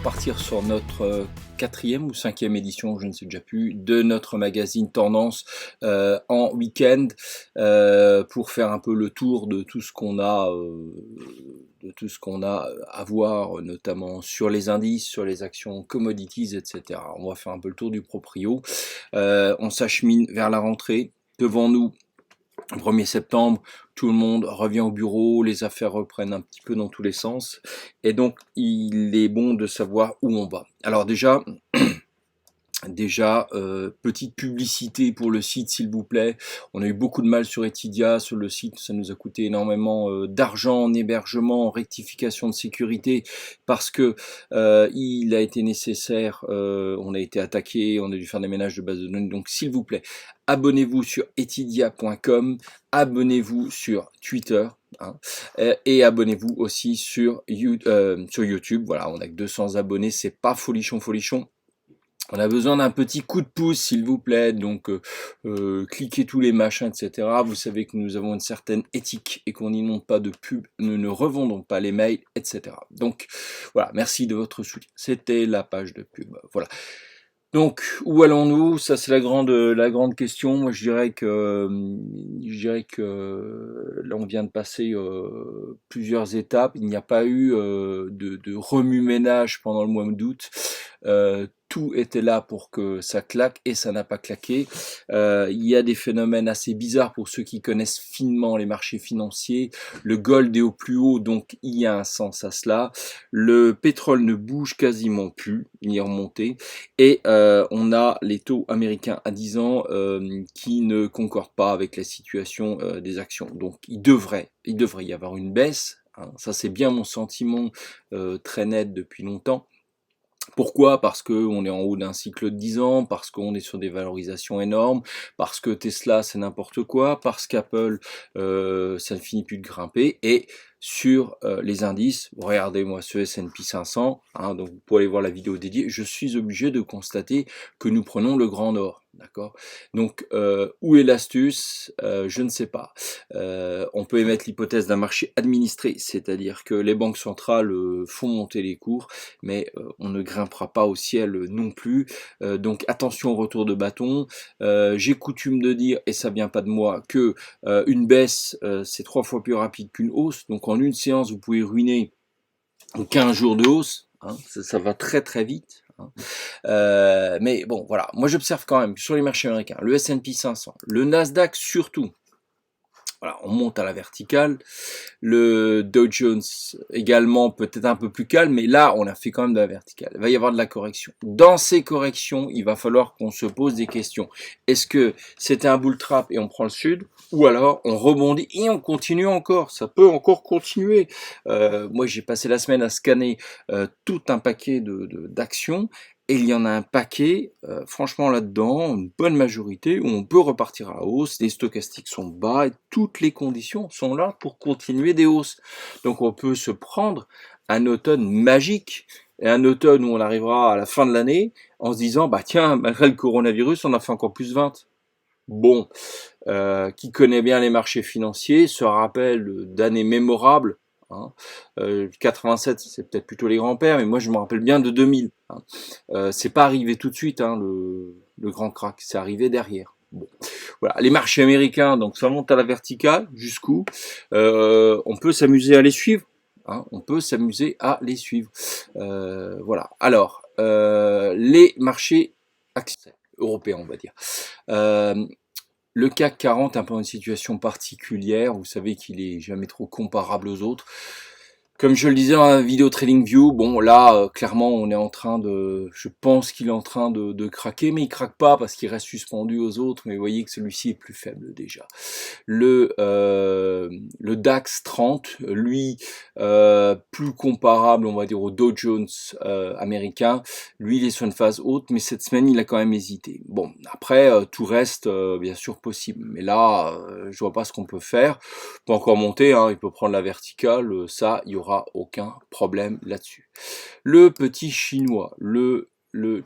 repartir sur notre quatrième ou cinquième édition, je ne sais déjà plus, de notre magazine Tendance en week-end pour faire un peu le tour de tout ce qu'on a à voir, notamment sur les indices, sur les actions commodities, etc. On va faire un peu le tour du proprio. On s'achemine vers la rentrée. Devant nous, 1er septembre, tout le monde revient au bureau, les affaires reprennent un petit peu dans tous les sens, et donc il est bon de savoir où on va. Alors déjà, petite publicité pour le site s'il vous plaît. On a eu beaucoup de mal sur Etidia, sur le site ça nous a coûté énormément d'argent en hébergement, en rectification de sécurité parce que il a été nécessaire, on a été attaqué, on a dû faire des ménages de base de données, donc s'il vous plaît, abonnez-vous sur etidia.com, abonnez-vous sur Twitter, et abonnez-vous aussi sur YouTube. Voilà, on a que 200 abonnés, c'est pas folichon. On a besoin d'un petit coup de pouce, s'il vous plaît, donc cliquez tous les machins, etc. Vous savez que nous avons une certaine éthique et qu'on n'inonde pas de pub, nous ne revendons pas les mails, etc. Donc voilà, merci de votre soutien. C'était la page de pub, voilà. Donc, où allons-nous? Ça, c'est la grande question. Moi, je dirais que là, on vient de passer plusieurs étapes. Il n'y a pas eu de remue-ménage pendant le mois d'août. Tout était là pour que ça claque et ça n'a pas claqué. Il y a des phénomènes assez bizarres pour ceux qui connaissent finement les marchés financiers. Le gold est au plus haut, donc il y a un sens à cela. Le pétrole ne bouge quasiment plus, il est remonté. Et on a les taux américains à 10 ans qui ne concordent pas avec la situation des actions. Donc il devrait y avoir une baisse. Ça c'est bien mon sentiment très net depuis longtemps. Pourquoi? Parce qu'on est en haut d'un cycle de 10 ans, parce qu'on est sur des valorisations énormes, parce que Tesla c'est n'importe quoi, parce qu'Apple ça ne finit plus de grimper, et sur les indices, regardez-moi ce S&P 500, donc vous pouvez aller voir la vidéo dédiée, je suis obligé de constater que nous prenons le Grand Nord, d'accord? Donc où est l'astuce? Je ne sais pas. On peut émettre l'hypothèse d'un marché administré, c'est-à-dire que les banques centrales font monter les cours, mais on ne grimpera pas au ciel non plus. Donc attention au retour de bâton. J'ai coutume de dire, et ça vient pas de moi, que une baisse c'est 3 fois plus rapide qu'une hausse. Donc en une séance vous pouvez ruiner 15 jours de hausse. Ça va très très vite. Mais bon voilà, moi j'observe quand même sur les marchés américains, le S&P 500, le Nasdaq surtout. Voilà, on monte à la verticale. Le Dow Jones également peut-être un peu plus calme, mais là on a fait quand même de la verticale. Il va y avoir de la correction. Dans ces corrections, il va falloir qu'on se pose des questions. Est-ce que c'était un bull trap et on prend le sud, ou alors on rebondit et on continue encore? Ça peut encore continuer. Moi j'ai passé la semaine à scanner tout un paquet d'actions. Et il y en a un paquet, franchement là-dedans, une bonne majorité, où on peut repartir à la hausse, les stochastiques sont bas, et toutes les conditions sont là pour continuer des hausses. Donc on peut se prendre un automne magique, et un automne où on arrivera à la fin de l'année, en se disant, bah tiens, malgré le coronavirus, on a fait encore plus 20. Bon, qui connaît bien les marchés financiers, se rappelle d'années mémorables, 87 c'est peut-être plutôt les grands-pères, mais moi je me rappelle bien de 2000. C'est pas arrivé tout de suite, le grand crack, c'est arrivé derrière. Bon, voilà, les marchés américains, donc ça monte à la verticale, jusqu'où on peut s'amuser à les suivre. On peut s'amuser à les suivre. Voilà. Alors, les marchés européens, on va dire. Le CAC 40 est un peu une situation particulière, vous savez qu'il est jamais trop comparable aux autres. Comme je le disais dans la vidéo TradingView, bon là clairement on est en train je pense qu'il est en train de craquer, mais il craque pas parce qu'il reste suspendu aux autres, mais vous voyez que celui-ci est plus faible déjà. Le DAX 30, lui, plus comparable on va dire au Dow Jones américain, lui il est sur une phase haute, mais cette semaine il a quand même hésité. Bon, après tout reste bien sûr possible, mais là je vois pas ce qu'on peut faire. Il peut encore monter, il peut prendre la verticale, ça il y aura aucun problème là-dessus. Le petit chinois, le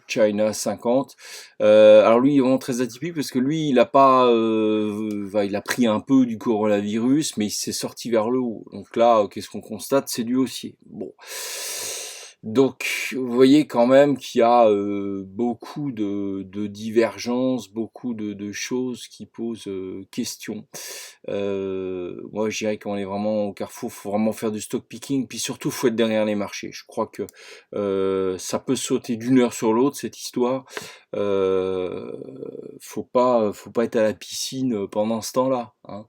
China 50. Alors lui il est vraiment très atypique parce que lui il a pas, il a pris un peu du coronavirus, mais il s'est sorti vers le haut. Donc là, qu'est-ce qu'on constate? C'est du haussier. Bon, Donc, vous voyez quand même qu'il y a beaucoup de divergences, beaucoup de choses qui posent question. Moi, je dirais qu'on est vraiment au carrefour, faut vraiment faire du stock picking, puis surtout, faut être derrière les marchés. Je crois que ça peut sauter d'une heure sur l'autre, cette histoire. Euh, faut pas être à la piscine pendant ce temps-là, hein.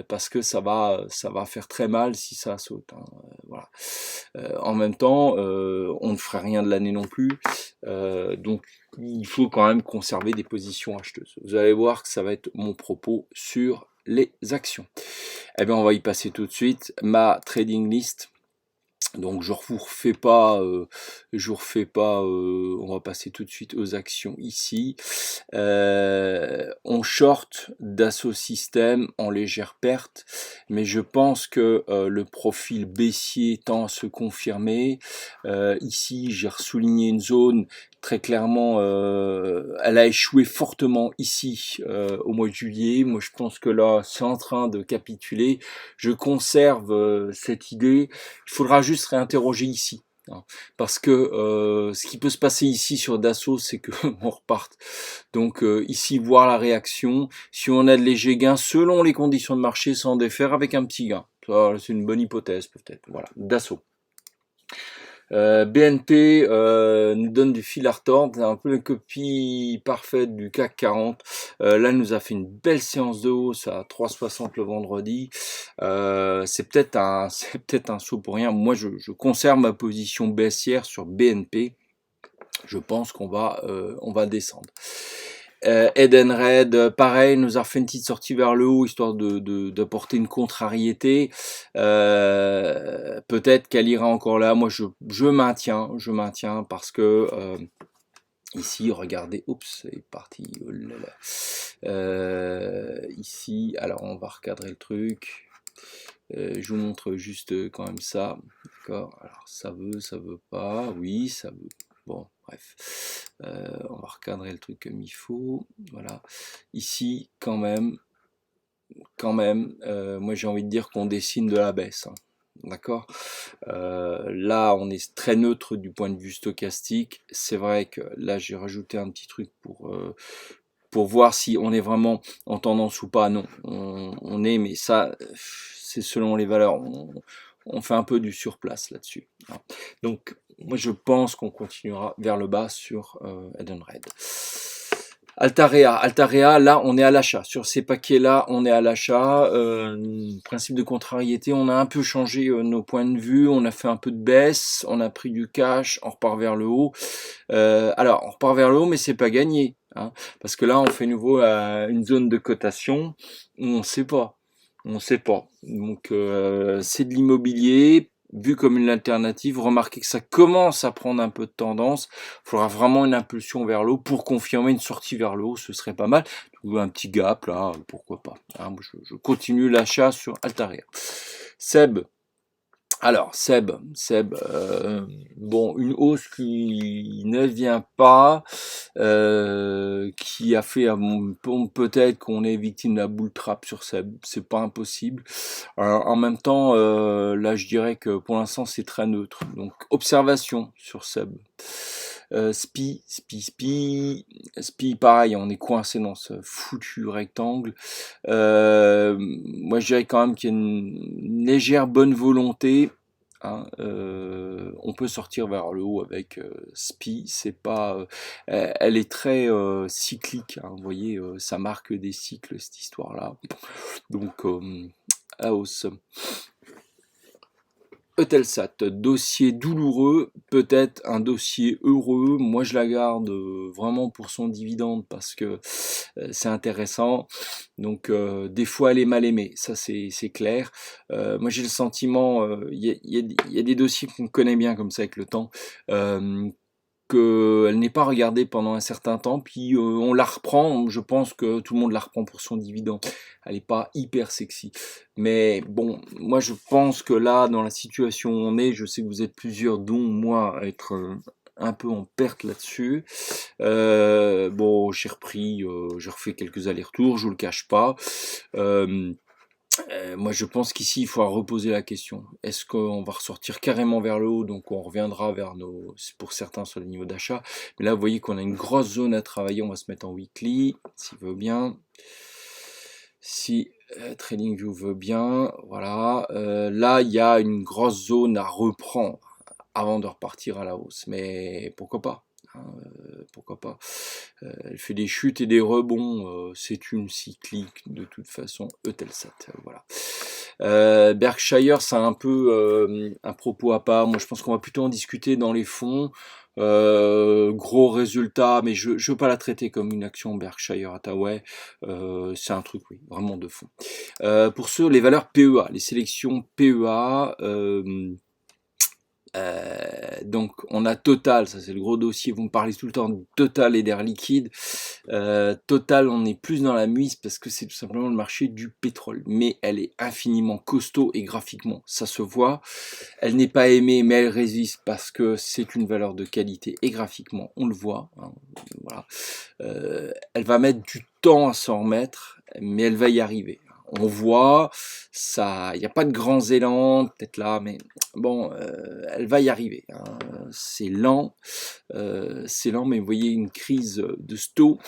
Parce que ça va faire très mal si ça saute, hein. Voilà. En même temps, on ne ferait rien de l'année non plus, donc il faut quand même conserver des positions acheteuses. Vous allez voir que ça va être mon propos sur les actions. Eh bien, on va y passer tout de suite. Ma trading list. Donc je vous refais pas, on va passer tout de suite aux actions ici. On short Dassault Systèmes en légère perte, mais je pense que le profil baissier tend à se confirmer. Ici, j'ai ressouligné une zone. Très clairement, elle a échoué fortement ici au mois de juillet. Moi, je pense que là, c'est en train de capituler. Je conserve cette idée. Il faudra juste réinterroger ici, hein, parce que ce qui peut se passer ici sur Dassault, c'est que on reparte. Donc ici, voir la réaction. Si on a de légers gains, selon les conditions de marché, s'en défaire avec un petit gain. Ça, c'est une bonne hypothèse peut-être. Voilà, Dassault. BNP nous donne du fil à retordre, c'est un peu une copie parfaite du CAC 40. Là, nous a fait une belle séance de hausse à 3,60 le vendredi. C'est peut-être un saut pour rien. Moi, je conserve ma position baissière sur BNP. Je pense on va descendre. Edenred, pareil, nous a refait une petite sortie vers le haut, histoire d'apporter une contrariété. Peut-être qu'elle ira encore là. Moi, je maintiens parce que ici, regardez, oups, c'est parti. Oh là là. Ici, alors on va recadrer le truc. Je vous montre juste quand même ça. D'accord. Alors ça veut pas. Oui, ça veut. Bon, bref. On va recadrer le truc comme il faut. Voilà. Ici, moi j'ai envie de dire qu'on dessine de la baisse, hein. D'accord. Là, on est très neutre du point de vue stochastique. C'est vrai que là, j'ai rajouté un petit truc pour voir si on est vraiment en tendance ou pas. Non, on est, mais ça, c'est selon les valeurs. On fait un peu du surplace là-dessus. Donc, moi, je pense qu'on continuera vers le bas sur Edenred. Altarea, là, on est à l'achat. Sur ces paquets-là, on est à l'achat. Principe de contrariété, on a un peu changé nos points de vue. On a fait un peu de baisse, on a pris du cash, on repart vers le haut. Alors, on repart vers le haut, mais c'est pas gagné, hein, parce que là, on fait nouveau une zone de cotation où on sait pas. On sait pas. Donc, c'est de l'immobilier vu comme une alternative. Remarquez que ça commence à prendre un peu de tendance. Il faudra vraiment une impulsion vers le haut pour confirmer une sortie vers le haut. Ce serait pas mal. Ou un petit gap là, pourquoi pas, hein. Je continue l'achat sur Altarea. Seb. Alors, Seb, bon, une hausse qui ne vient pas, qui a fait, peut-être qu'on est victime de la bull trap sur Seb, c'est pas impossible. En même temps, là, je dirais que pour l'instant, c'est très neutre. Donc, observation sur Seb. SPI, pareil, on est coincé dans ce foutu rectangle. Moi, je dirais quand même qu'il y a une légère bonne volonté, hein. On peut sortir vers le haut avec SPI. C'est pas, elle est très cyclique, hein. Vous voyez, ça marque des cycles cette histoire-là. Donc, à hausse. Eutelsat, dossier douloureux, peut-être un dossier heureux. Moi, je la garde vraiment pour son dividende parce que c'est intéressant. Donc, des fois, elle est mal aimée, ça c'est clair. Moi, j'ai le sentiment, il y a des dossiers qu'on connaît bien comme ça avec le temps. Qu'elle n'est pas regardée pendant un certain temps, puis on la reprend. Je pense que tout le monde la reprend pour son dividende. Elle n'est pas hyper sexy. Mais bon, moi je pense que là, dans la situation où on est, je sais que vous êtes plusieurs, dont moi, à être un peu en perte là-dessus. Bon, j'ai refait quelques allers-retours, je vous le cache pas. Moi, je pense qu'ici, il faudra reposer la question. Est-ce qu'on va ressortir carrément vers le haut, donc on reviendra vers pour certains sur le niveau d'achat. Mais là, vous voyez qu'on a une grosse zone à travailler. On va se mettre en weekly, s'il veut bien. Si TradingView veut bien, voilà. Là, il y a une grosse zone à reprendre avant de repartir à la hausse. Mais pourquoi pas, hein, pourquoi pas. Elle fait des chutes et des rebonds. C'est une cyclique de toute façon. Eutelsat, voilà. Berkshire, c'est un peu un propos à part. Moi, je pense qu'on va plutôt en discuter dans les fonds. Gros résultat, mais je veux pas la traiter comme une action Berkshire Hathaway. C'est un truc, oui, vraiment de fond. Pour ceux, les valeurs PEA, les sélections PEA. Donc on a Total, ça c'est le gros dossier, vous me parlez tout le temps de Total et d'Air Liquide. Total, on est plus dans la mise parce que c'est tout simplement le marché du pétrole, mais elle est infiniment costaud et graphiquement ça se voit. Elle n'est pas aimée, mais elle résiste parce que c'est une valeur de qualité et graphiquement on le voit, hein, voilà. Elle va mettre du temps à s'en remettre, mais elle va y arriver. On voit, ça, il n'y a pas de grands élans, peut-être là, mais bon, elle va y arriver, hein. C'est lent, mais vous voyez une crise de sto,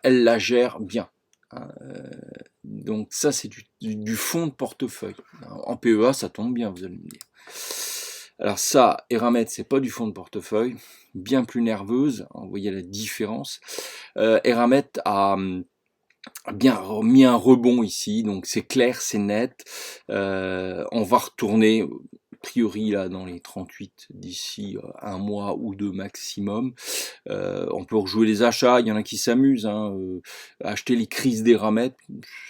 elle la gère bien, hein. Donc ça, c'est du fond de portefeuille. En PEA, ça tombe bien, vous allez me dire. Alors ça, Eramet, c'est pas du fond de portefeuille, bien plus nerveuse, hein, vous voyez la différence. Eramet a bien mis un rebond ici, donc c'est clair, c'est net. On va retourner, a priori, là, dans les 38 d'ici un mois ou deux maximum. On peut rejouer les achats, il y en a qui s'amusent, hein, acheter les crises des ramettes,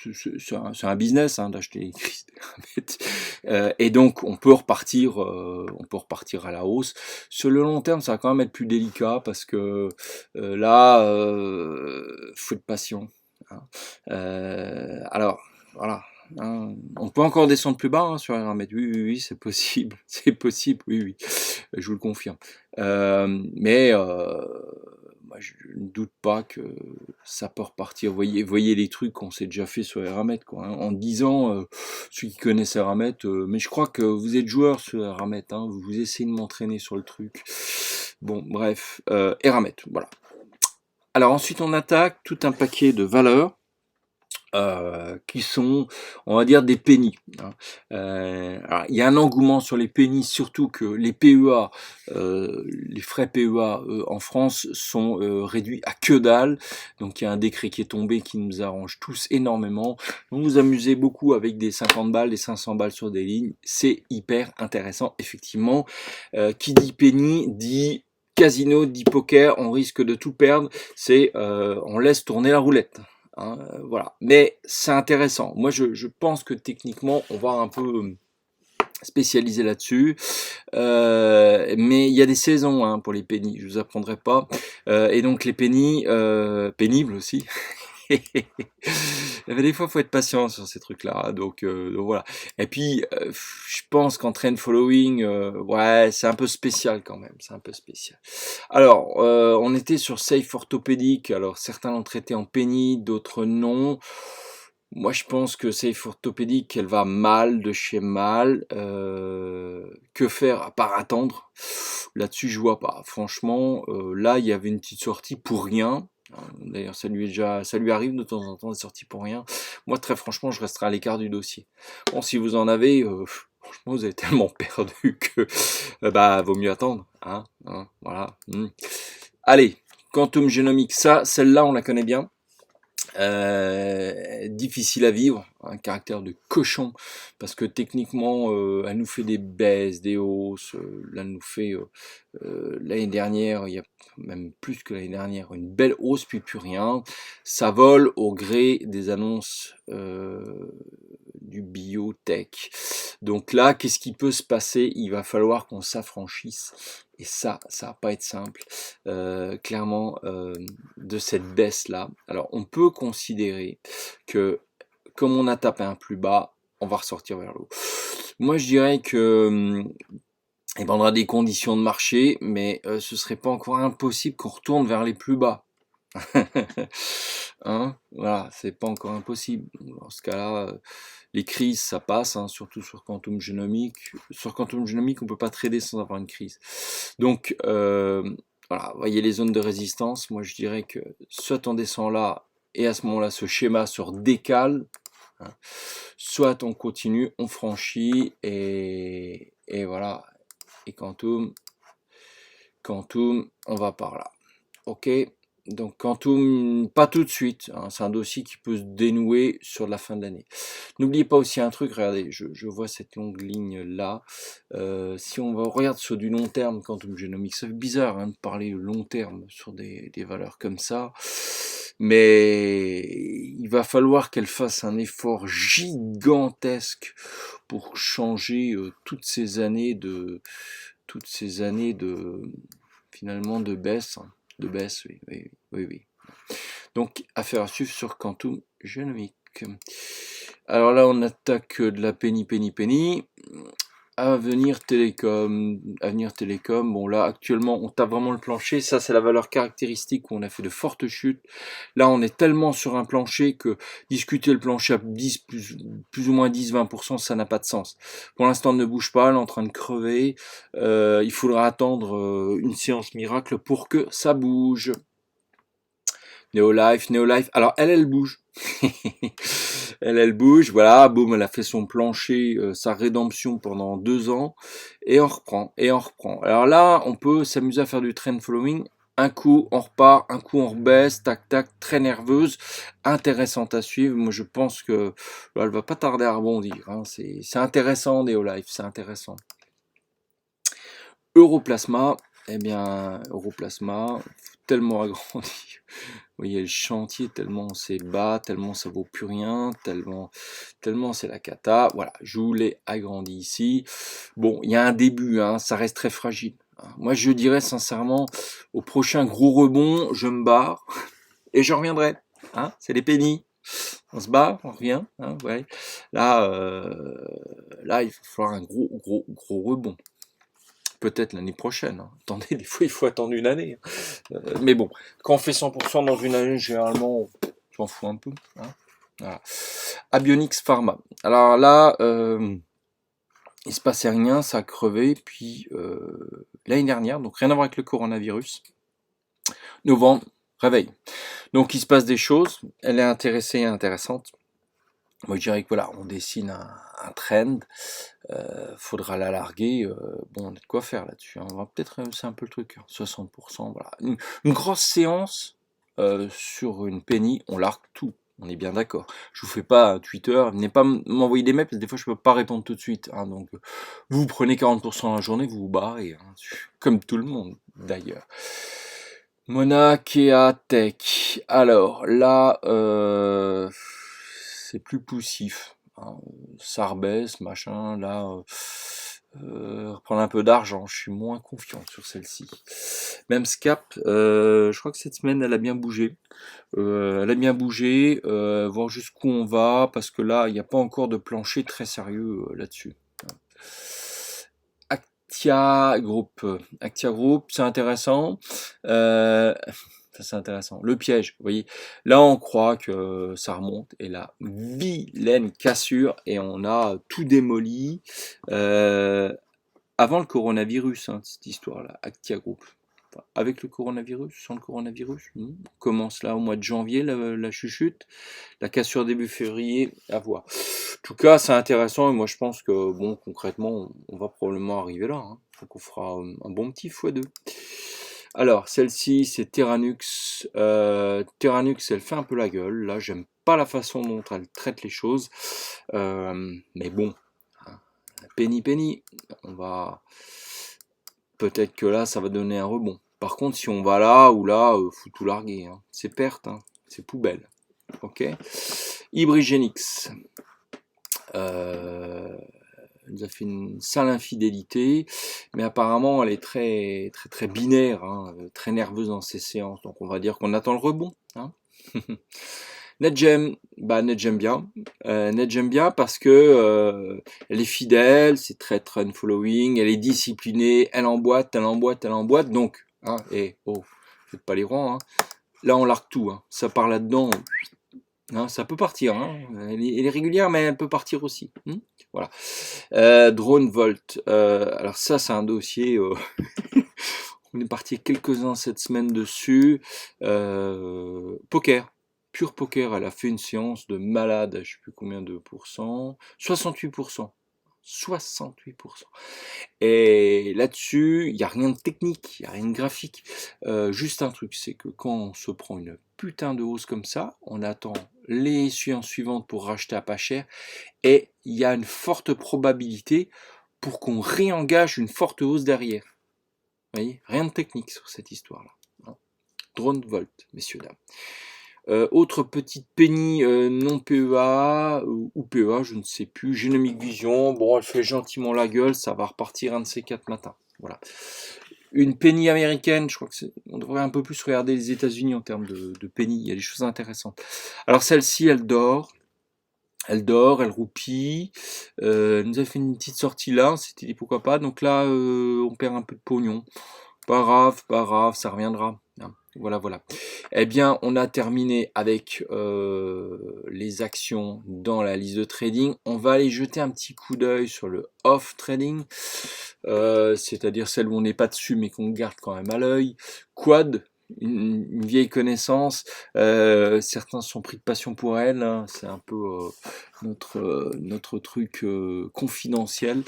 c'est un business, hein, d'acheter les crises des ramettes. Et donc on peut repartir à la hausse. Sur le long terme, ça va quand même être plus délicat parce que là, faut être patient, hein. Alors, voilà. Hein, on peut encore descendre plus bas, hein, sur un mètre. Oui, c'est possible. C'est possible, oui. Je vous le confirme. Mais moi, je ne doute pas que ça peut repartir. Voyez les trucs qu'on s'est déjà fait sur Eramet, quoi, hein. En 10 ans, ceux qui connaissent Eramet, mais je crois que vous êtes joueur sur Eramet, hein, vous essayez de m'entraîner sur le truc. Bon, bref, Eramet, voilà. Alors ensuite, on attaque tout un paquet de valeurs. Qui sont, on va dire, des pennies, hein. Alors, il y a un engouement sur les pennies, surtout que les PEA, les frais PEA en France sont réduits à que dalle. Donc il y a un décret qui est tombé qui nous arrange tous énormément. Vous vous amusez beaucoup avec des 50 balles, des 500 balles sur des lignes. C'est hyper intéressant, effectivement. Qui dit penny dit casino, dit poker, on risque de tout perdre. C'est on laisse tourner la roulette. Hein, voilà, mais c'est intéressant. Moi, je pense que techniquement, on va un peu spécialiser là-dessus, mais il y a des saisons, hein, pour les pennies. Je vous apprendrai pas. Et donc les pennies pénibles aussi. Mais des fois, faut être patient sur ces trucs-là, donc voilà. Et puis, je pense qu'en trend following, ouais, c'est un peu spécial quand même, c'est un peu spécial. Alors, on était sur Safe Orthopédique, alors certains l'ont traité en penny, d'autres non. Moi, je pense que Safe Orthopédique, elle va mal de chez mal. Que faire à part attendre? Là-dessus, je vois pas. Franchement, là, il y avait une petite sortie pour rien. D'ailleurs, ça lui arrive de temps en temps des sorties pour rien. Moi, très franchement, je resterai à l'écart du dossier. Bon, si vous en avez, franchement, vous avez tellement perdu que, bah, vaut mieux attendre, hein, voilà. Allez, Quantum Genomics, celle-là, on la connaît bien. Difficile à vivre, un caractère de cochon, parce que techniquement, elle nous fait des baisses, des hausses. Là, elle nous fait l'année dernière, il y a même plus que l'année dernière, une belle hausse, puis plus rien. Ça vole au gré des annonces du biotech. Donc là, qu'est-ce qui peut se passer? Il va falloir qu'on s'affranchisse. Et ça va pas être simple, clairement, de cette baisse-là. Alors, on peut considérer que, comme on a tapé un plus bas, on va ressortir vers le haut. Moi, je dirais que il dépendra des conditions de marché, mais ce serait pas encore impossible qu'on retourne vers les plus bas. Hein, voilà, c'est pas encore impossible. Dans ce cas-là, les crises, ça passe, hein, surtout sur Quantum Genomics. Sur Quantum Genomics, on peut pas trader sans avoir une crise. Donc, voilà, vous voyez les zones de résistance. Moi, je dirais que soit on descend là, et à ce moment-là, ce schéma se redécale, hein, soit on continue, on franchit, et voilà. Et Quantum, on va par là. Ok, donc Quantum, pas tout de suite, hein, c'est un dossier qui peut se dénouer sur la fin de l'année. N'oubliez pas aussi un truc, regardez, je vois cette longue ligne là. Si on regarde sur du long terme, Quantum Genomics, c'est bizarre hein, de parler long terme sur des valeurs comme ça, mais il va falloir qu'elle fasse un effort gigantesque pour changer toutes ces années de finalement de baisse. De baisse, oui. Donc, affaire à suivre sur Quantum Genomics. Alors là, on attaque de la penny. Avenir Télécom, bon là actuellement on tape vraiment le plancher, ça c'est la valeur caractéristique où on a fait de fortes chutes. Là on est tellement sur un plancher que discuter le plancher à 10, plus ou moins 10-20%, ça n'a pas de sens. Pour l'instant, ne bouge pas, elle est en train de crever, il faudra attendre une séance miracle pour que ça bouge. Neolife, alors elle bouge. Elle bouge, voilà, boum, elle a fait son plancher, sa rédemption pendant 2 ans, et on reprend. Alors là, on peut s'amuser à faire du trend following, un coup on repart, un coup on rebaisse, tac, très nerveuse, intéressante à suivre. Moi je pense que elle va pas tarder à rebondir, hein. C'est intéressant, Neolife, c'est intéressant. Europlasma, eh bien, Europlasma, tellement agrandi. Vous voyez le chantier, tellement c'est bas, tellement ça vaut plus rien, tellement c'est la cata. Voilà, je vous l'ai agrandi ici. Bon, il y a un début, hein, ça reste très fragile. Moi, je dirais sincèrement, au prochain gros rebond, je me barre et je reviendrai. Hein, c'est les pennies. On se barre, on revient. Hein, ouais. Là, il va falloir un gros rebond. Peut-être l'année prochaine. Hein. Attendez, des fois, il faut attendre une année. Mais bon, quand on fait 100% dans une année, généralement, je m'en fous un peu. Hein. Voilà. Abionics Pharma. Alors là, il se passait rien, ça a crevé. Puis l'année dernière, donc rien à voir avec le coronavirus. Novembre, réveil. Donc il se passe des choses. Elle est intéressée et intéressante. Moi, je dirais que voilà, on dessine un trend. Faudra la larguer. Bon, on a de quoi faire là-dessus. Hein. On va peut-être réussir un peu le truc. 60%, voilà. Une grosse séance sur une penny, on largue tout. On est bien d'accord. Je vous fais pas Twitter, venez pas m'envoyer des mails parce que des fois je peux pas répondre tout de suite. Hein, donc vous prenez 40% dans la journée, vous vous barrez. Hein, comme tout le monde d'ailleurs. Monakea Tech. Alors là, c'est plus poussif. Hein, ça rebaisse, machin. Là, reprendre un peu d'argent. Je suis moins confiant sur celle-ci. Même Scap, je crois que cette semaine, elle a bien bougé. Voir jusqu'où on va, parce que là, il n'y a pas encore de plancher très sérieux là-dessus. Actia Group, c'est intéressant. Ça c'est intéressant. Le piège, vous voyez. Là, on croit que ça remonte, et là, vilaine cassure, et on a tout démoli. Avant le coronavirus, hein, cette histoire-là, Actia Group. Enfin, avec le coronavirus, sans le coronavirus, on commence là au mois de janvier, la chuchute, la cassure début février, à voir. En tout cas, c'est intéressant, et moi je pense que, bon, concrètement, on va probablement arriver là. Hein. Donc on fera un bon petit x2. Alors, celle-ci, c'est Terranux. Terranux, elle fait un peu la gueule. Là, j'aime pas la façon dont elle traite les choses. Mais bon, hein, penny, on va... Peut-être que là, ça va donner un rebond. Par contre, si on va là ou là, faut tout larguer. Hein. C'est perte, hein. C'est poubelle. Ok. Hybrigenix. Elle nous a fait une sale infidélité, mais apparemment elle est très binaire, hein, très nerveuse dans ses séances. Donc on va dire qu'on attend le rebond. Hein. NetGem, NetGem bien. NetGem bien parce que elle est fidèle, c'est très trend following, elle est disciplinée, elle emboîte. Donc, hein, faites pas les rangs. Hein. là on largue tout, hein. Ça part là-dedans, hein, ça peut partir, hein. Elle est régulière, mais elle peut partir aussi. Voilà. Drone Volt. Alors ça, c'est un dossier. On est parti quelques-uns cette semaine dessus. Poker. Pure poker, elle a fait une séance de malade, je ne sais plus combien de pourcents. 68%. 68%. Et là-dessus, il n'y a rien de technique, il n'y a rien de graphique. Juste un truc, c'est que quand on se prend une putain de hausse comme ça, on attend les séances suivantes pour racheter à pas cher. Et il y a une forte probabilité pour qu'on réengage une forte hausse derrière. Vous voyez, rien de technique sur cette histoire-là. Drone Volt, messieurs, dames. Autre petite penny non PEA ou PEA, je ne sais plus. Genomic Vision, bon, elle fait gentiment la gueule, ça va repartir un de ces 4 matins. Voilà. Une penny américaine, je crois que on devrait un peu plus regarder les États-Unis en termes de penny. Il y a des choses intéressantes. Alors celle-ci, elle dort. Elle roupille. Elle nous a fait une petite sortie là, on s'était dit pourquoi pas. Donc là, on perd un peu de pognon. Pas grave, ça reviendra. Voilà. Eh bien, on a terminé avec les actions dans la liste de trading. On va aller jeter un petit coup d'œil sur le off trading, c'est-à-dire celle où on n'est pas dessus mais qu'on garde quand même à l'œil. Quad, une vieille connaissance. Certains sont pris de passion pour elle. Hein. C'est un peu notre truc confidentiel.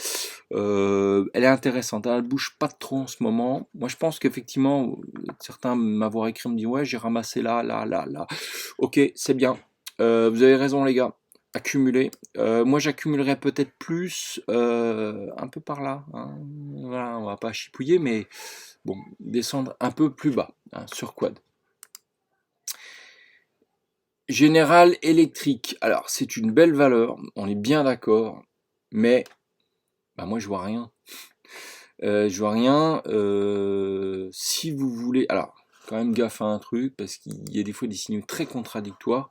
Elle est intéressante, hein, elle bouge pas trop en ce moment. Moi je pense qu'effectivement, certains m'avoir écrit me disent ouais j'ai ramassé là. Ok, c'est bien. Vous avez raison les gars. Accumuler. Moi j'accumulerais peut-être plus un peu par là. Hein. Voilà, on va pas chipouiller, mais bon, descendre un peu plus bas hein, sur Quad. General Electric. Alors c'est une belle valeur, on est bien d'accord, mais bah, moi je vois rien. Je vois rien. Si vous voulez, alors quand même gaffe à un truc parce qu'il y a des fois des signaux très contradictoires.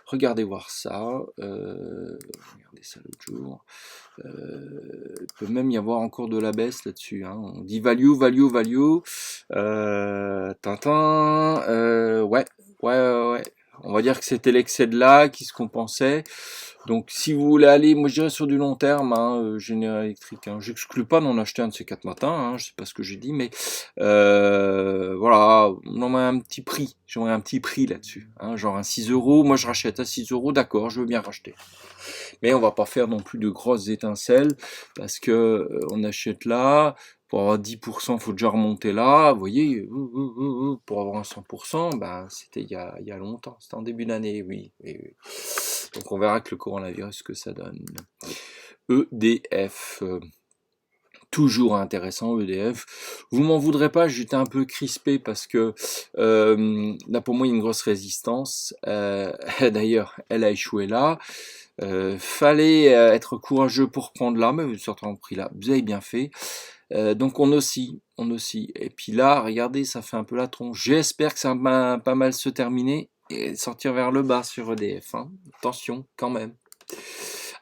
Regardez voir ça. Regardez ça l'autre jour. Il peut même y avoir encore de la baisse là-dessus. Hein. On dit value. Tintin. Ouais. On va dire que c'était l'excès de là qui se compensait. Donc si vous voulez aller, moi je dirais sur du long terme, hein, General Electric, hein. J'exclus pas d'en acheter un de ces 4 matins, hein, je sais pas ce que j'ai dit, mais voilà, on en a un petit prix, j'aurais un petit prix là-dessus, hein, genre un 6€, moi je rachète à 6€, d'accord, je veux bien racheter. Mais on va pas faire non plus de grosses étincelles, parce que on achète là, pour avoir 10%, il faut déjà remonter là, vous voyez, pour avoir un 100%, ben, c'était il y a longtemps, c'était en début d'année, oui. Donc on verra que le coronavirus, ce que ça donne. EDF, toujours intéressant EDF. Vous m'en voudrez pas, j'étais un peu crispé parce que là pour moi il y a une grosse résistance. D'ailleurs, elle a échoué là. Fallait être courageux pour prendre là, mais vous sortez en prix là. Vous avez bien fait. Donc on oscille. Et puis là, regardez, ça fait un peu la tronche. J'espère que ça va pas mal se terminer et sortir vers le bas sur EDF. Hein. Attention, quand même.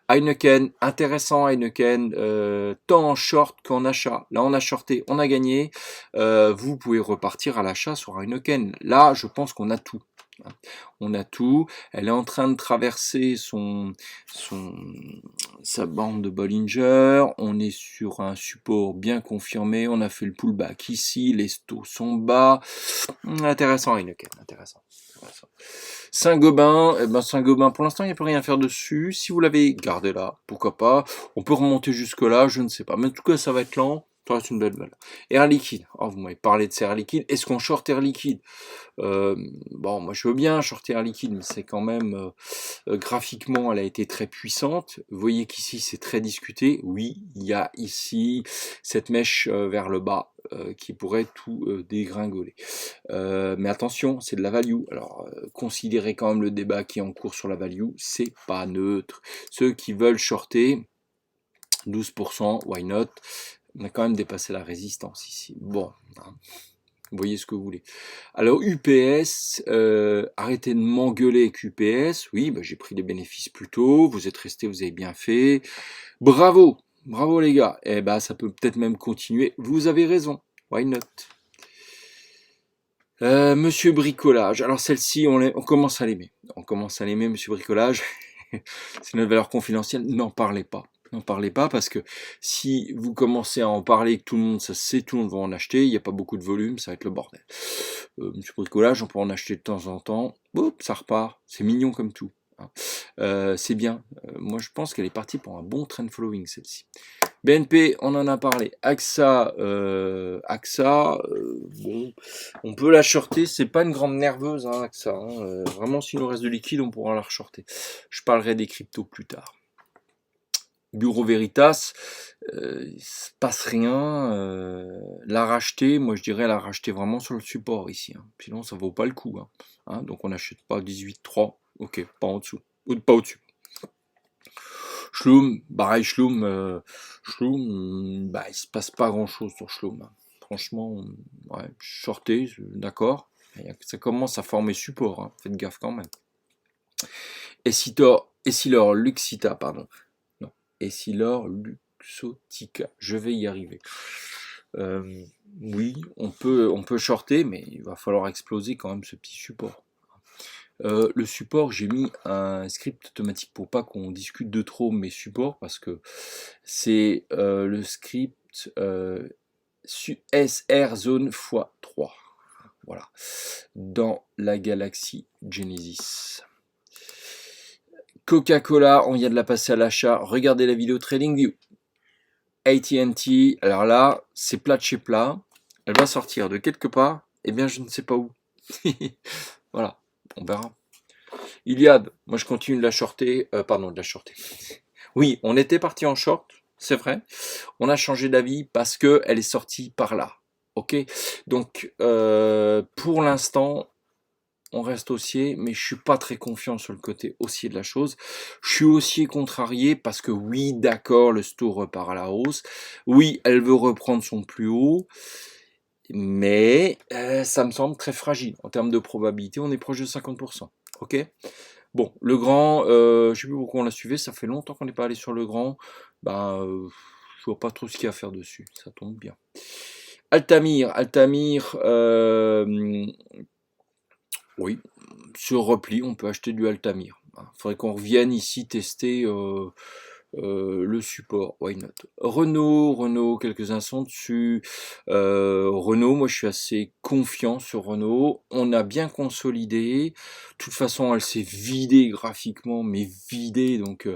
Heineken, intéressant Heineken, tant en short qu'en achat. Là, on a shorté, on a gagné. Vous pouvez repartir à l'achat sur Heineken. Là, je pense qu'on a tout. On a tout. Elle est en train de traverser sa bande de Bollinger. On est sur un support bien confirmé. On a fait le pullback ici. Les taux sont bas. Intéressant Heineken, intéressant. Saint-Gobain, Saint-Gobain, pour l'instant, il n'y a plus rien à faire dessus. Si vous l'avez, gardez là, pourquoi pas. On peut remonter jusque là, je ne sais pas. Mais en tout cas, ça va être lent. Ça reste une belle valeur. Air Liquide. Oh, vous m'avez parlé de ces Air Liquide. Est-ce qu'on short Air Liquide? Bon, moi je veux bien shorter Air Liquide, mais c'est quand même graphiquement, elle a été très puissante. Vous voyez qu'ici c'est très discuté. Oui, il y a ici cette mèche vers le bas qui pourrait tout dégringoler. Mais attention, c'est de la value. Alors considérez quand même le débat qui est en cours sur la value. C'est pas neutre. Ceux qui veulent shorter 12%, why not? On a quand même dépassé la résistance ici. Bon. Hein. Vous voyez ce que vous voulez. Alors UPS, arrêtez de m'engueuler avec UPS. Oui, bah, j'ai pris les bénéfices plus tôt. Vous êtes restés, vous avez bien fait. Bravo les gars. Eh ben, ça peut peut-être même continuer. Vous avez raison. Why not? Monsieur Bricolage. Alors celle-ci, on commence à l'aimer. On commence à l'aimer, Monsieur Bricolage. C'est notre valeur confidentielle. N'en parlez pas. N'en parlez pas parce que si vous commencez à en parler, que tout le monde, ça sait, tout le monde va en acheter. Il n'y a pas beaucoup de volume, ça va être le bordel. Monsieur Bricolage, on peut en acheter de temps en temps. Boum, ça repart. C'est mignon comme tout. C'est bien. Moi, je pense qu'elle est partie pour un bon trend following, celle-ci. BNP, on en a parlé. AXA, bon, on peut la shorter. C'est pas une grande nerveuse, hein, AXA. Vraiment, s'il nous reste de liquide, on pourra la shorter. Je parlerai des cryptos plus tard. Bureau Veritas, il se passe rien. La racheter, moi je dirais la racheter vraiment sur le support ici. Sinon, ça vaut pas le coup. Donc on n'achète pas 18,3. Ok, pas en dessous. Ou pas au-dessus. Schloum, pareil, Schloum, il se passe pas grand chose sur Schloum. Franchement, ouais, shorté, d'accord. Ça commence à former support, faites gaffe quand même. Essilor Luxita, pardon. Non, Essilor Luxotica, je vais y arriver. Oui, on peut shorter, mais il va falloir exploser quand même ce petit support. Le support, j'ai mis un script automatique pour pas qu'on discute de trop mes supports parce que c'est le script SR Zone x3. Voilà. Dans la galaxie Genesis. Coca-Cola, on vient de la passer à l'achat. Regardez la vidéo TradingView. AT&T, alors là, c'est plat de chez plat. Elle va sortir de quelque part. Eh bien, je ne sais pas où. Voilà, on verra. Iliad, moi je continue de la shorter, Oui, on était parti en short, c'est vrai. On a changé d'avis parce que elle est sortie par là. Ok, donc pour l'instant, on reste haussier, mais je suis pas très confiant sur le côté haussier de la chose. Je suis haussier contrarié parce que oui, d'accord, le store repart à la hausse. Oui, elle veut reprendre son plus haut. Mais ça me semble très fragile. En termes de probabilité, on est proche de 50%. Ok. Bon, le grand, je sais plus pourquoi on l'a suivi, ça fait longtemps qu'on n'est pas allé sur le grand. Je vois pas trop ce qu'il y a à faire dessus, ça tombe bien. Altamir, oui, sur repli, on peut acheter du Altamir. Il faudrait qu'on revienne ici tester le support, why not. Renault, quelques instants dessus. Renault, moi je suis assez confiant sur Renault. On a bien consolidé. De toute façon, elle s'est vidée graphiquement, mais vidée. Donc,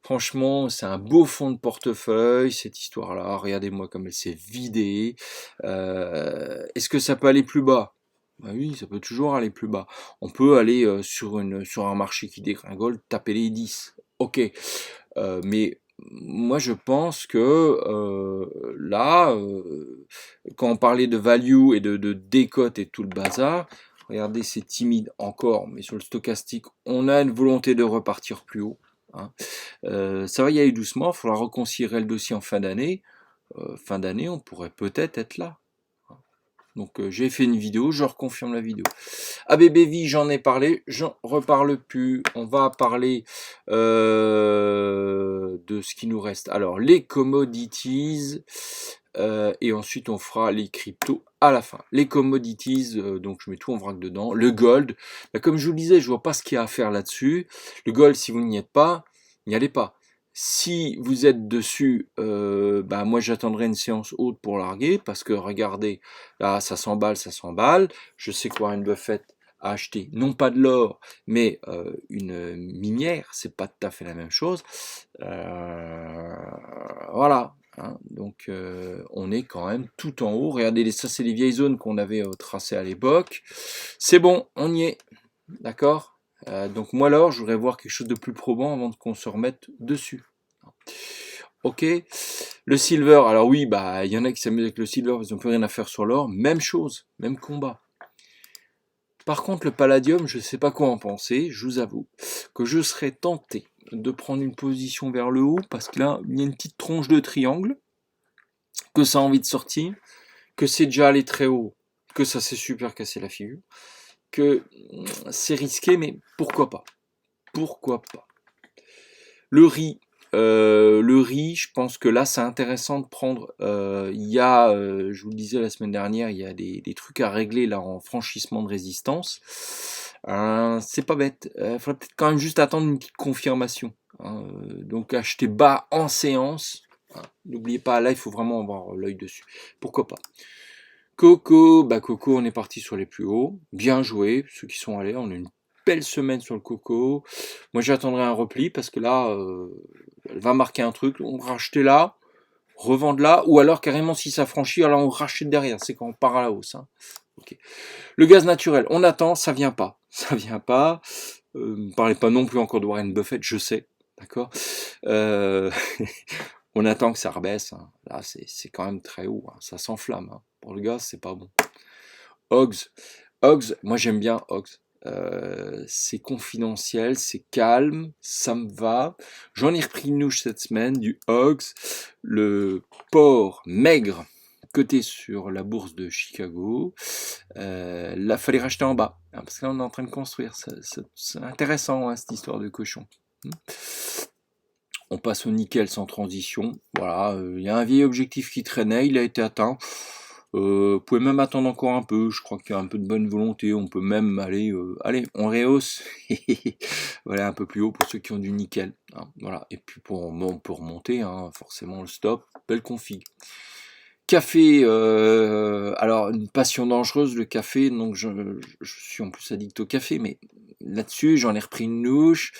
franchement, c'est un beau fond de portefeuille, cette histoire-là. Regardez-moi comme elle s'est vidée. Est-ce que ça peut aller plus bas? Bah oui, ça peut toujours aller plus bas. On peut aller sur un marché qui dégringole, taper les 10. Ok, mais moi je pense que là, quand on parlait de value et de décote et tout le bazar, regardez, c'est timide encore, mais sur le stochastique, on a une volonté de repartir plus haut. Ça va y aller doucement, il faudra reconsidérer le dossier en fin d'année. Fin d'année, on pourrait peut-être être là. Donc j'ai fait une vidéo, je reconfirme la vidéo. ABBV, j'en ai parlé, j'en reparle plus. On va parler de ce qui nous reste. Alors les commodities et ensuite on fera les cryptos à la fin. Les commodities, donc je mets tout en vrac dedans. Le gold, comme je vous le disais, je vois pas ce qu'il y a à faire là-dessus. Le gold, si vous n'y êtes pas, n'y allez pas. Si vous êtes dessus, moi j'attendrai une séance haute pour larguer, parce que regardez, là ça s'emballe, ça s'emballe. Je sais que Warren Buffett a acheté, non pas de l'or, mais une minière, c'est pas tout à fait la même chose. Voilà. Donc on est quand même tout en haut. Regardez, ça c'est les vieilles zones qu'on avait tracées à l'époque. C'est bon, on y est. D'accord. Donc moi alors, je voudrais voir quelque chose de plus probant avant qu'on se remette dessus. Ok. Le silver, alors oui, il y en a qui s'amusent avec le silver, ils n'ont plus rien à faire sur l'or. Même chose, même combat. Par contre, le palladium, je ne sais pas quoi en penser. Je vous avoue que je serais tenté de prendre une position vers le haut parce que là, il y a une petite tronche de triangle, que ça a envie de sortir, que c'est déjà allé très haut, que ça s'est super cassé la figure, que c'est risqué, mais pourquoi pas? Pourquoi pas? Le riz, Le riz, je pense que là, c'est intéressant de prendre. Il y a, je vous le disais la semaine dernière, il y a des trucs à régler là en franchissement de résistance. C'est pas bête. Il faudrait peut-être quand même juste attendre une petite confirmation. Donc acheter bas en séance. N'oubliez pas, là, il faut vraiment avoir l'œil dessus. Pourquoi pas. Coco, Coco, on est parti sur les plus hauts. Bien joué, ceux qui sont allés. On a une belle semaine sur le Coco. Moi, j'attendrai un repli parce que là, elle va marquer un truc. On va racheter là, revendre là, ou alors carrément si ça franchit, alors on rachète derrière. C'est quand on part à la hausse. Okay. Le gaz naturel, on attend, ça vient pas. Ça vient pas. Ne parlez pas non plus encore de Warren Buffett, je sais. D'accord. On attend que ça rebaisse. Là, c'est quand même très haut. Ça s'enflamme. Pour le gaz, c'est pas bon. Hogs, moi j'aime bien Hogs. C'est confidentiel, c'est calme, ça me va. J'en ai repris une louche cette semaine, du Hogs, le port maigre coté sur la bourse de Chicago. Là, fallait racheter en bas, parce que là on est en train de construire. C'est intéressant cette histoire de cochon. On passe au nickel sans transition. Voilà, il y a un vieil objectif qui traînait, il a été atteint. Vous pouvez même attendre encore un peu, je crois qu'il y a un peu de bonne volonté, on peut même aller, on rehausse, voilà, un peu plus haut pour ceux qui ont du nickel, voilà, et puis on peut remonter, forcément le stop, belle config. Café, alors une passion dangereuse le café, donc je suis en plus addict au café, mais là-dessus j'en ai repris une louche,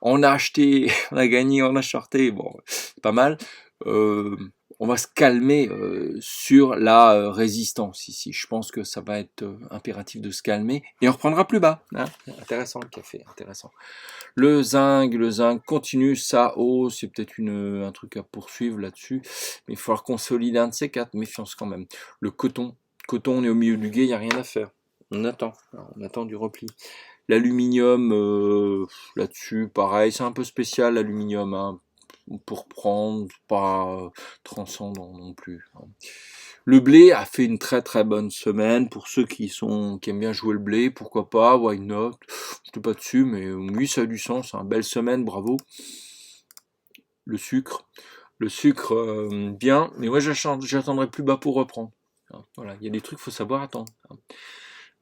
on a acheté, on a gagné, on a shorté, bon, pas mal. On va se calmer sur la résistance ici. Je pense que ça va être impératif de se calmer et on reprendra plus bas. Intéressant le café, intéressant. Le zinc continue sa hausse. C'est peut-être un truc à poursuivre là-dessus, mais il va falloir consolider un de ces quatre. Méfiance quand même. Le coton, on est au milieu du gué, il n'y a rien à faire. On attend du repli. L'aluminium, là-dessus, pareil, c'est un peu spécial l'aluminium, pour prendre, pas transcendant non plus. Le blé a fait une très très bonne semaine. Pour ceux qui aiment bien jouer le blé, pourquoi pas, why not. Je suis pas dessus, mais oui, ça a du sens. Belle semaine, bravo. Le sucre, bien, mais moi j'attendrai plus bas pour reprendre. Voilà, il y a des trucs, faut savoir attendre.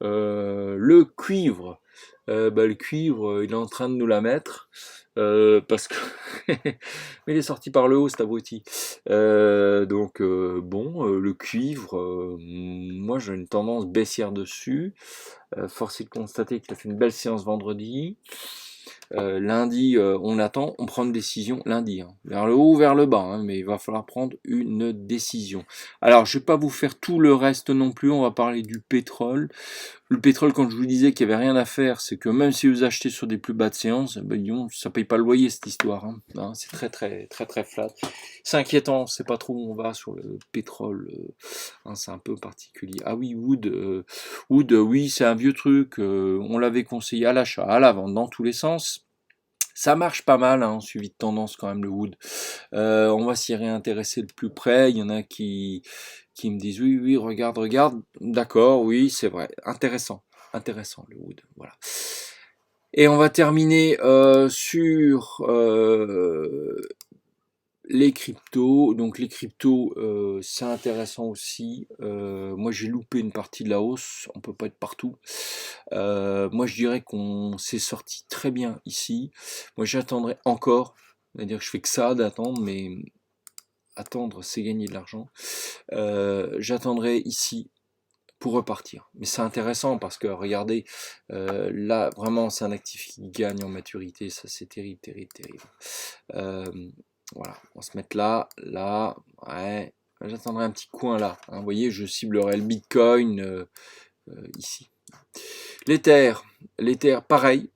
Le cuivre, le cuivre, il est en train de nous la mettre. Parce que mais il est sorti par le haut cet abruti. Donc le cuivre, moi j'ai une tendance baissière dessus. Force est de constater qu'il a fait une belle séance vendredi. Lundi, on attend, on prend une décision lundi, vers le haut ou vers le bas, mais il va falloir prendre une décision. Alors, je vais pas vous faire tout le reste non plus, on va parler du pétrole. Le pétrole, quand je vous disais qu'il n'y avait rien à faire, c'est que même si vous achetez sur des plus bas de séance, ça paye pas le loyer cette histoire. C'est très très très très flat. C'est inquiétant, on sait pas trop où on va sur le pétrole. C'est un peu particulier. Ah oui, Wood, oui, c'est un vieux truc. On l'avait conseillé à l'achat, à la vente, dans tous les sens. Ça marche pas mal, suivi de tendance quand même le Wood. On va s'y réintéresser de plus près. Il y en a qui me disent oui, regarde. D'accord, oui, c'est vrai. Intéressant le Wood. Voilà. Et on va terminer sur les cryptos. Donc les cryptos, c'est intéressant aussi. Moi j'ai loupé une partie de la hausse, on peut pas être partout. Moi je dirais qu'on s'est sorti très bien ici. Moi j'attendrai encore, c'est-à-dire que je fais que ça d'attendre, mais attendre c'est gagner de l'argent. J'attendrai ici pour repartir. Mais c'est intéressant parce que regardez, là vraiment c'est un actif qui gagne en maturité, ça c'est terrible. Voilà, on va se mettre là, ouais, j'attendrai un petit coin là, vous voyez, je ciblerai le Bitcoin ici. L'Ether, pareil,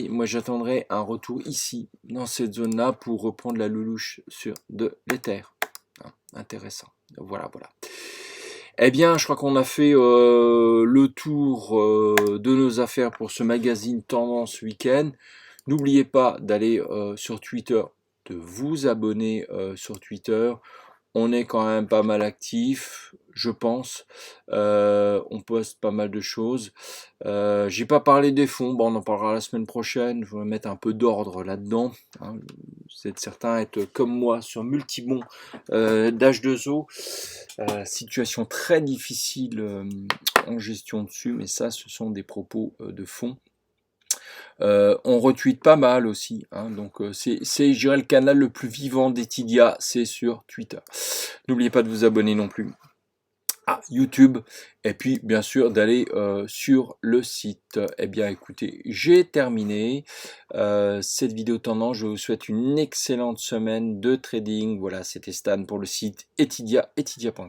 moi j'attendrai un retour ici, dans cette zone-là, pour reprendre la loulouche sur de l'Ether. Intéressant, voilà. Eh bien, je crois qu'on a fait le tour de nos affaires pour ce magazine Tendance Week-end. N'oubliez pas d'aller sur Twitter, de vous abonner sur Twitter. On est quand même pas mal actif, je pense. On poste pas mal de choses. J'ai pas parlé des fonds, on en parlera la semaine prochaine. Je vais mettre un peu d'ordre là-dedans. vous êtes certains être comme moi sur multibon d'H2O. Situation très difficile en gestion dessus, mais ça, ce sont des propos de fond. On retweet pas mal aussi, hein, donc c'est je dirais le canal le plus vivant d'Etidia, c'est sur Twitter. N'oubliez pas de vous abonner non plus à YouTube et puis bien sûr d'aller sur le site. Eh bien écoutez, j'ai terminé cette vidéo tendance. Je vous souhaite une excellente semaine de trading. Voilà, c'était Stan pour le site Etidia, etidia.com.